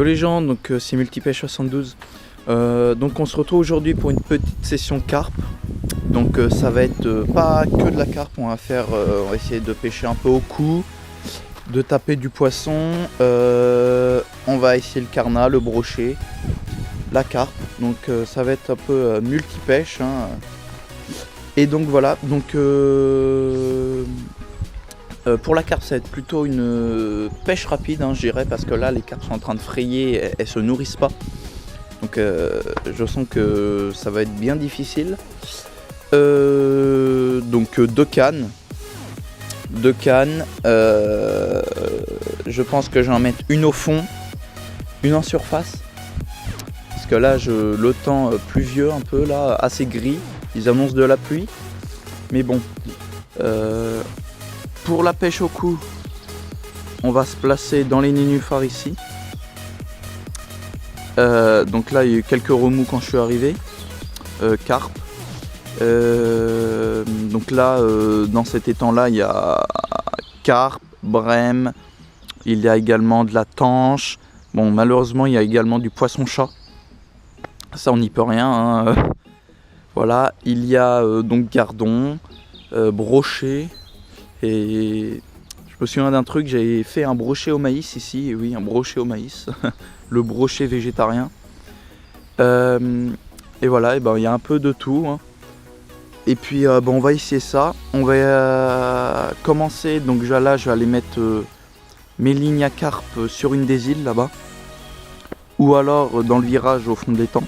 les gens, donc c'est Multipêche 72. Donc on se retrouve aujourd'hui pour une petite session carpe. Donc ça va être pas que de la carpe, on va essayer de pêcher un peu au cou, de taper du poisson, on va essayer le carnat, le brochet, la carpe. Donc ça va être un peu multipêche, hein. Et donc voilà, donc pour la carpe ça va être plutôt une pêche rapide, hein, je dirais, parce que là les carpes sont en train de frayer, elles se nourrissent pas. Donc je sens que ça va être bien difficile. Donc deux cannes. Je pense que je vais en mettre une au fond, une en surface. Parce que là le temps pluvieux un peu là, assez gris. Ils annoncent de la pluie. Mais bon. Pour la pêche au cou, on va se placer dans les nénuphars ici. Donc là il y a eu quelques remous quand je suis arrivé. Carpe. Donc là dans cet étang là il y a carpe, brème, il y a également de la tanche. Bon, malheureusement il y a également du poisson-chat, ça on n'y peut rien, hein. Voilà, il y a donc gardon, brochet, et je me souviens d'un truc, j'avais fait un brochet au maïs ici, et oui, un brochet au maïs, le brochet végétarien. Et voilà, et ben, il y a un peu de tout, hein. Et puis bon, on va essayer ça. On va commencer, donc là je vais aller mettre mes lignes à carpe sur une des îles là-bas. Ou alors dans le virage au fond de l'étang.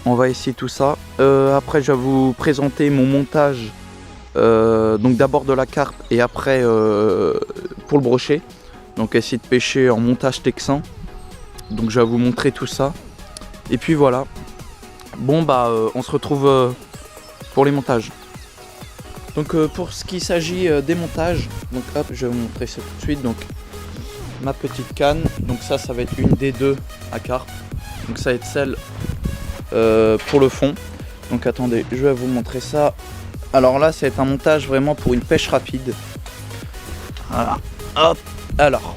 On va essayer tout ça. Après je vais vous présenter mon montage. Donc d'abord de la carpe et après pour le brochet. Donc essayer de pêcher en montage texan. Donc je vais vous montrer tout ça. Et puis voilà. Bon bah on se retrouve pour les montages. Donc pour ce qui s'agit des montages, donc hop, je vais vous montrer ça tout de suite. Donc ma petite canne, donc ça va être une des deux à carpe. Donc ça va être celle pour le fond. Donc attendez, je vais vous montrer ça. Alors là ça va être un montage vraiment pour une pêche rapide. Voilà, hop, alors.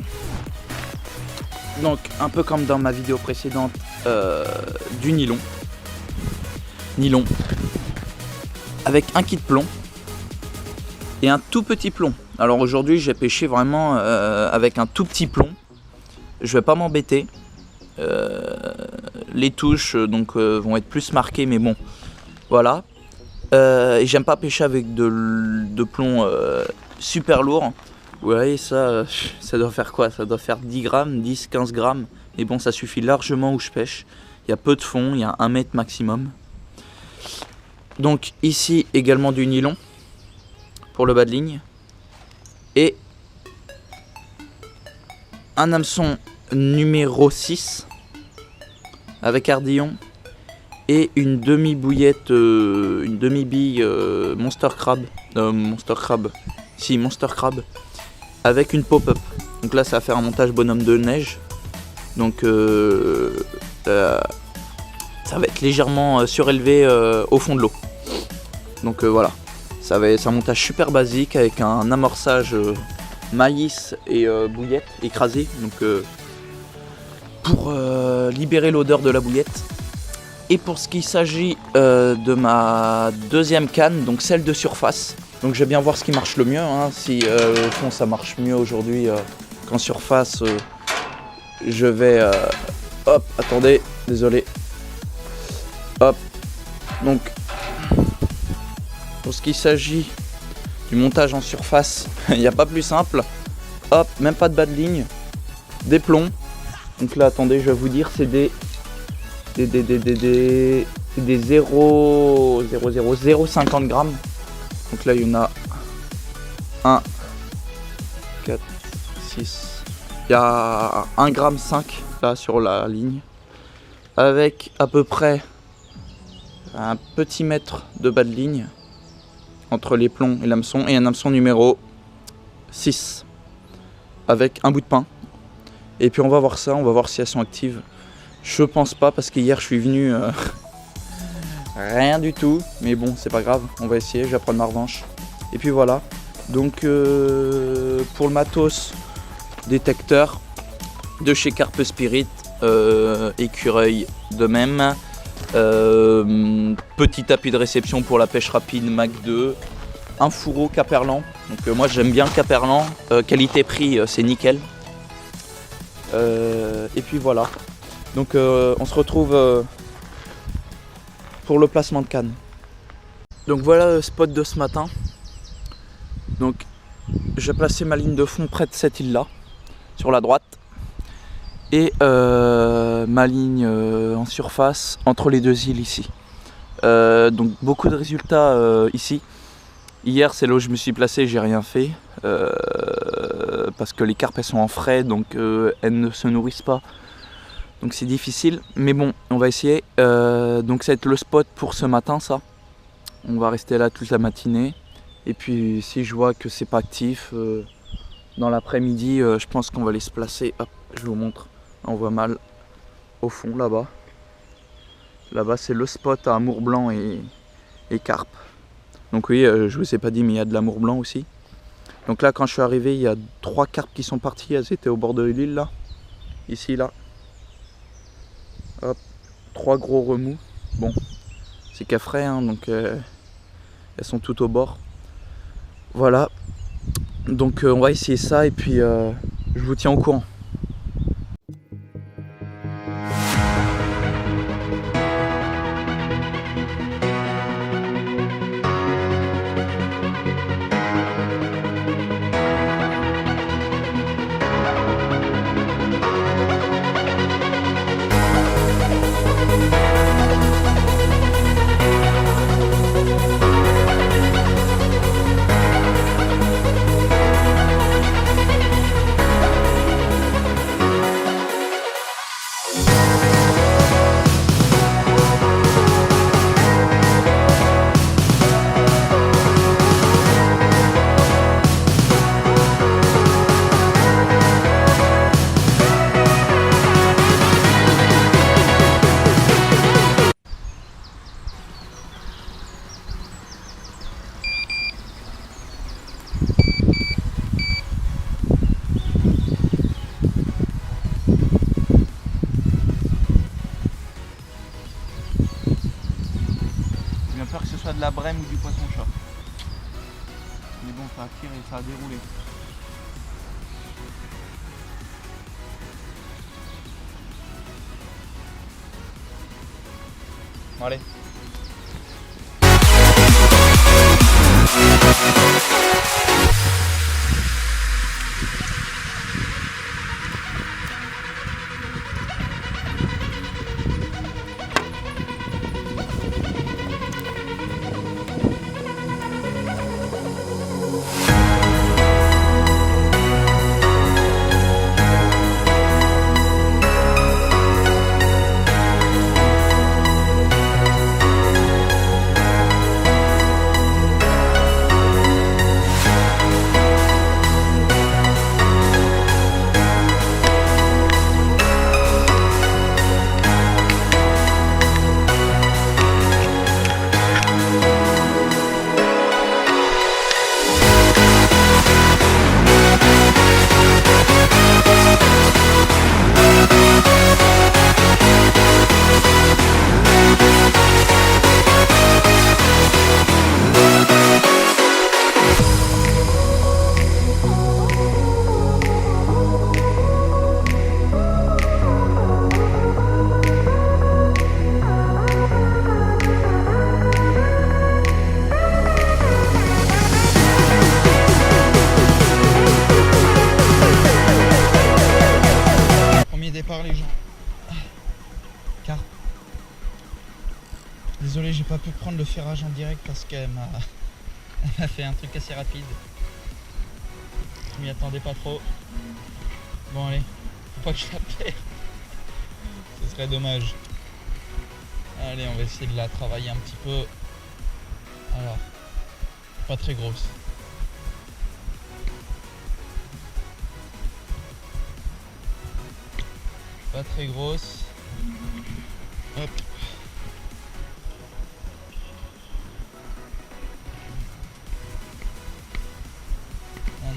Donc un peu comme dans ma vidéo précédente, du nylon. Avec un kit plomb et un tout petit plomb. Alors aujourd'hui j'ai pêché vraiment avec un tout petit plomb. Je vais pas m'embêter. Les touches donc vont être plus marquées, mais bon, voilà. Et j'aime pas pêcher avec de plomb super lourd. Vous voyez, ça doit faire quoi? Ça doit faire 10 grammes, 10-15 grammes. Mais bon, ça suffit largement où je pêche. Il y a peu de fond, il y a 1 mètre maximum. Donc ici également du nylon pour le bas de ligne. Et un hameçon numéro 6 avec ardillon. Et une demi-bouillette, une demi-bille Monster Crab. Monster Crab. Avec une pop-up. Donc là ça va faire un montage bonhomme de neige. Donc ça va être légèrement surélevé au fond de l'eau. Donc voilà, ça va être un montage super basique avec un amorçage maïs et bouillette écrasée. Donc pour libérer l'odeur de la bouillette. Et pour ce qui s'agit de ma deuxième canne, donc celle de surface. Donc je vais bien voir ce qui marche le mieux, hein. Si au fond ça marche mieux aujourd'hui qu'en surface, je vais... hop, attendez, désolé. Hop, donc pour ce qui s'agit du montage en surface, il n'y a pas plus simple. Hop, même pas de bas de ligne, des plombs. Donc là, attendez, je vais vous dire, c'est des 0,050 grammes. Donc là, il y en a 1, 4, 6. Il y a 1,5 gramme là sur la ligne. Avec à peu près un petit mètre de bas de ligne entre les plombs et l'hameçon, et un hameçon numéro 6 avec un bout de pain. Et puis on va voir ça, on va voir si elles sont actives. Je pense pas, parce qu'hier je suis venu rien du tout, mais bon, c'est pas grave, on va essayer, je vais prendre ma revanche. Et puis voilà, donc pour le matos, détecteur, de chez Carpe Spirit, écureuil de même. Petit tapis de réception pour la pêche rapide Mac 2. Un fourreau Caperlan. Donc moi j'aime bien Caperlan. Qualité-prix, c'est nickel. Et puis voilà. Donc on se retrouve pour le placement de canne. Donc voilà le spot de ce matin. Donc j'ai placé ma ligne de fond près de cette île là, sur la droite. Et ma ligne en surface entre les deux îles ici. Donc beaucoup de résultats ici. Hier c'est là où je me suis placé, j'ai rien fait. Parce que les carpes elles sont en frais, donc elles ne se nourrissent pas. Donc c'est difficile, mais bon, on va essayer. Donc ça va être le spot pour ce matin, ça. On va rester là toute la matinée. Et puis si je vois que c'est pas actif, dans l'après-midi, je pense qu'on va aller se placer. Hop, je vous montre. On voit mal au fond là-bas. Là-bas c'est le spot à amour blanc et carpe. Donc oui, je vous ai pas dit, mais il y a de l'amour blanc aussi. Donc là quand je suis arrivé, il y a 3 carpes qui sont parties. Elles étaient au bord de l'île là. Ici là. Hop, 3 gros remous. Bon, c'est qu'à frais, hein, donc elles sont toutes au bord. Voilà. Donc on va essayer ça et puis je vous tiens au courant. J'ai peur que ce soit de la brème ou du poisson-chat. Mais bon, ça a tiré, ça a déroulé. Bon, allez. Désolé, j'ai pas pu prendre le ferrage en direct parce qu'elle m'a fait un truc assez rapide. Je m'y attendais pas trop. Bon allez, faut pas que je la perde. Ce serait dommage. Allez, on va essayer de la travailler un petit peu. Alors, pas très grosse. Pas très grosse. Hop.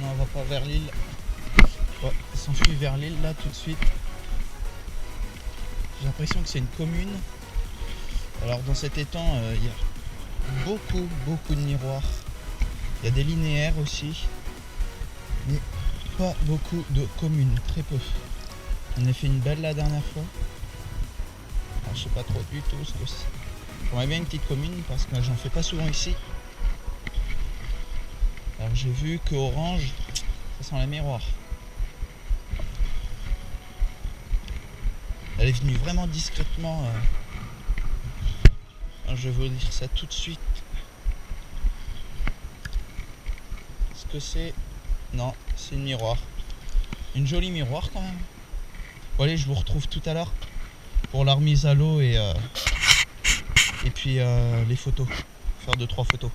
Non, on va pas vers l'île. Ouais, s'enfuit vers l'île là tout de suite. J'ai l'impression que c'est une commune. Alors dans cet étang, il y a beaucoup de miroirs. Il y a des linéaires aussi, mais pas beaucoup de communes, très peu. On a fait une belle la dernière fois. Alors, je sais pas trop du tout ce que c'est. J'aimerais bien une petite commune parce que j'en fais pas souvent ici. Alors j'ai vu que orange, ça sent les miroirs. Elle est venue vraiment discrètement. Alors, je vais vous dire ça tout de suite. Ce que c'est. Non, c'est une miroir. Une jolie miroir quand même. Bon allez, je vous retrouve tout à l'heure pour la remise à l'eau et puis les photos. Faire 2-3 photos.